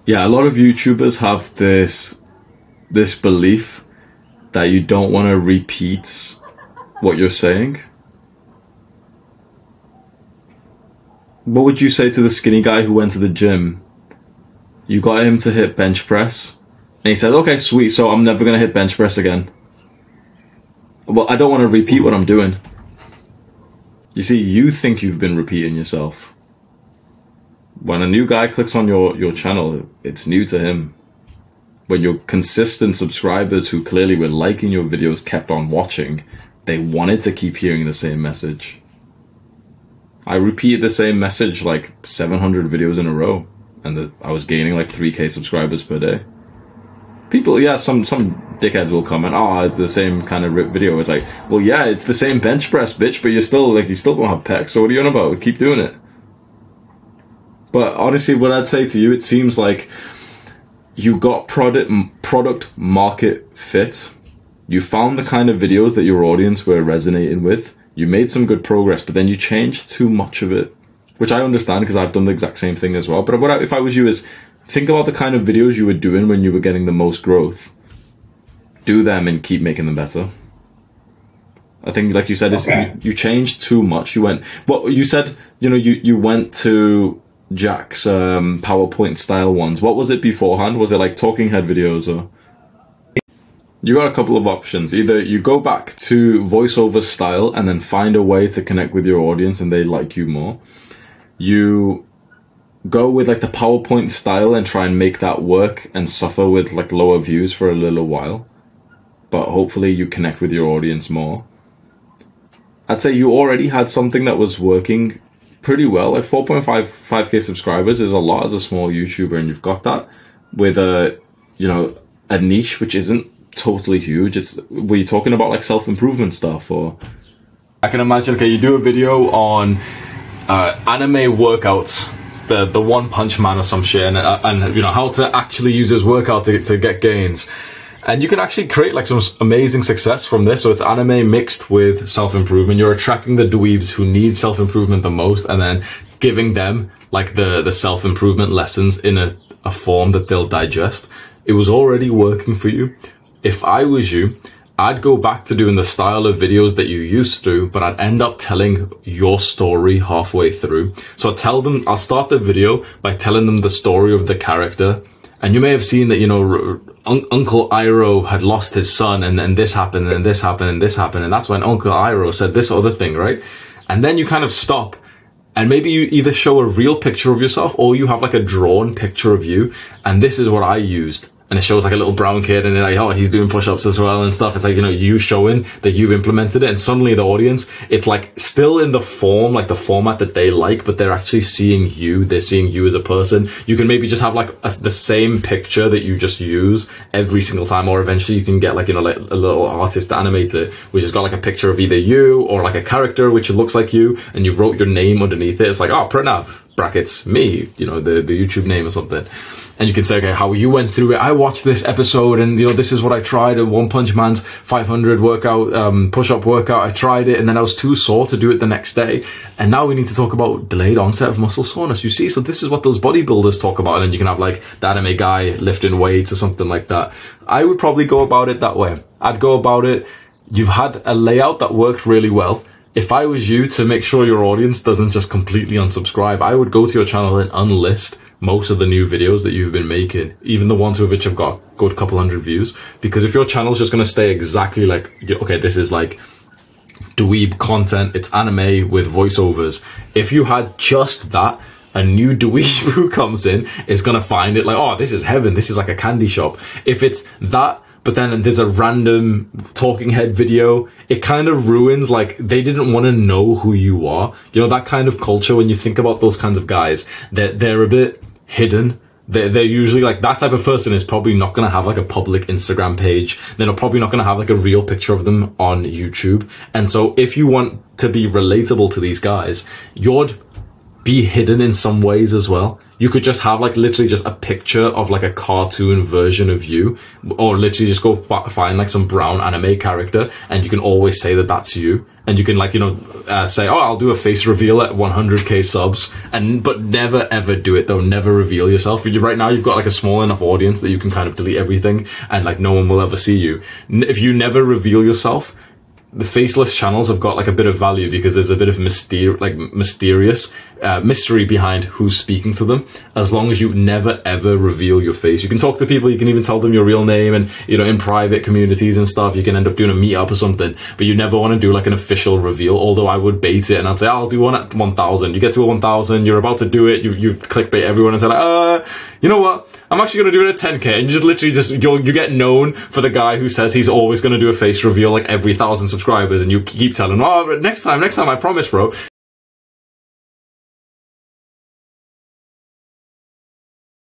Yeah, a lot of YouTubers have this belief that you don't want to repeat what you're saying. What would you say to the skinny guy who went to the gym? You got him to hit bench press, and he said, okay, sweet, so I'm never going to hit bench press again. Well, I don't want to repeat what I'm doing. You see, you think you've been repeating yourself. When a new guy clicks on your channel, it's new to him. When your consistent subscribers who clearly were liking your videos kept on watching, they wanted to keep hearing the same message. I repeated the same message like 700 videos in a row, and I was gaining like 3K subscribers per day. People, yeah, some dickheads will comment, oh, it's the same kind of rip video. It's like, well, yeah, it's the same bench press, bitch, but you still don't have pecs, so what are you on about? Keep doing it. But honestly, what I'd say to you, it seems like you got product market fit. You found the kind of videos that your audience were resonating with. You made some good progress, but then you changed too much of it, which I understand because I've done the exact same thing as well. But if I was you, is think about the kind of videos you were doing when you were getting the most growth. Do them and keep making them better. I think, like you said, okay. You changed too much. You went, well, you said, you know, you went to Jack's PowerPoint style ones. What was it beforehand? Was it like talking head videos or? You got a couple of options. Either you go back to voiceover style and then find a way to connect with your audience and they like you more. You go with like the PowerPoint style and try and make that work and suffer with like lower views for a little while. But hopefully you connect with your audience more. I'd say you already had something that was working pretty well. Like 4.5K subscribers is a lot as a small YouTuber, and you've got that with a niche which isn't totally huge. Were you talking about like self-improvement stuff? Or I can imagine, okay, you do a video on anime workouts, the One Punch Man or some shit, and you know how to actually use his workout to get gains. And you can actually create like some amazing success from this. So it's anime mixed with self-improvement. You're attracting the dweebs who need self-improvement the most, and then giving them like the self-improvement lessons in a form that they'll digest. It was already working for you. If I was you, I'd go back to doing the style of videos that you used to, but I'd end up telling your story halfway through. So I'll start the video by telling them the story of the character. And you may have seen that, you know, Uncle Iroh had lost his son, and then this happened, and this happened, and this happened. And that's when Uncle Iroh said this other thing, right? And then you kind of stop. And maybe you either show a real picture of yourself or you have like a drawn picture of you. And this is what I used. And it shows like a little brown kid and like, oh, he's doing push-ups as well and stuff. It's like, you know, you showing that you've implemented it, and suddenly the audience, it's like still in the form, like the format that they like, but they're actually seeing you. They're seeing you as a person. You can maybe just have like the same picture that you just use every single time, or eventually you can get like, you know, like a little artist to animate it, which has got like a picture of either you or like a character which looks like you, and you've wrote your name underneath it. It's like, oh, Pranav, brackets, me, you know, the YouTube name or something. And you can say, okay, how you went through it. I watched this episode and, you know, this is what I tried at One Punch Man's 500 workout, push-up workout. I tried it and then I was too sore to do it the next day. And now we need to talk about delayed onset of muscle soreness, you see? So this is what those bodybuilders talk about. And then you can have like the anime guy lifting weights or something like that. I would probably go about it that way. I'd go about it. You've had a layout that worked really well. If I was you, to make sure your audience doesn't just completely unsubscribe, I would go to your channel and unlist most of the new videos that you've been making, even the ones of which have got a good couple hundred views. Because if your channel's just going to stay exactly like, okay, this is like dweeb content, it's anime with voiceovers. If you had just that, a new dweeb who comes in is going to find it like, oh, this is heaven, this is like a candy shop. If it's that, but then there's a random talking head video, it kind of ruins, like, they didn't want to know who you are. You know, that kind of culture, when you think about those kinds of guys, they're a bit hidden. They're usually like, that type of person is probably not going to have like a public Instagram page. They're probably not going to have like a real picture of them on YouTube. And so if you want to be relatable to these guys, you'd be hidden in some ways as well. You could just have like literally just a picture of like a cartoon version of you, or literally just go find like some brown anime character and you can always say that that's you. and you can like, you know, say, oh, I'll do a face reveal at 100k subs, but never ever do it though. Never reveal yourself. Right now you've got like a small enough audience that you can kind of delete everything and like no one will ever see you. If you never reveal yourself, the faceless channels have got like a bit of value because there's a bit of mystery behind who's speaking to them. As long as you never ever reveal your face, you can talk to people, you can even tell them your real name, and you know, in private communities and stuff, you can end up doing a meetup or something, but you never want to do like an official reveal. Although I would bait it and I'd say, I'll do one at 1,000. You get to a 1,000, you're about to do it, you clickbait everyone and say like, you know what, I'm actually going to do it at 10k, and you just literally you get known for the guy who says he's always going to do a face reveal like every 1,000 subscribers, and you keep telling him, oh, but next time, I promise, bro.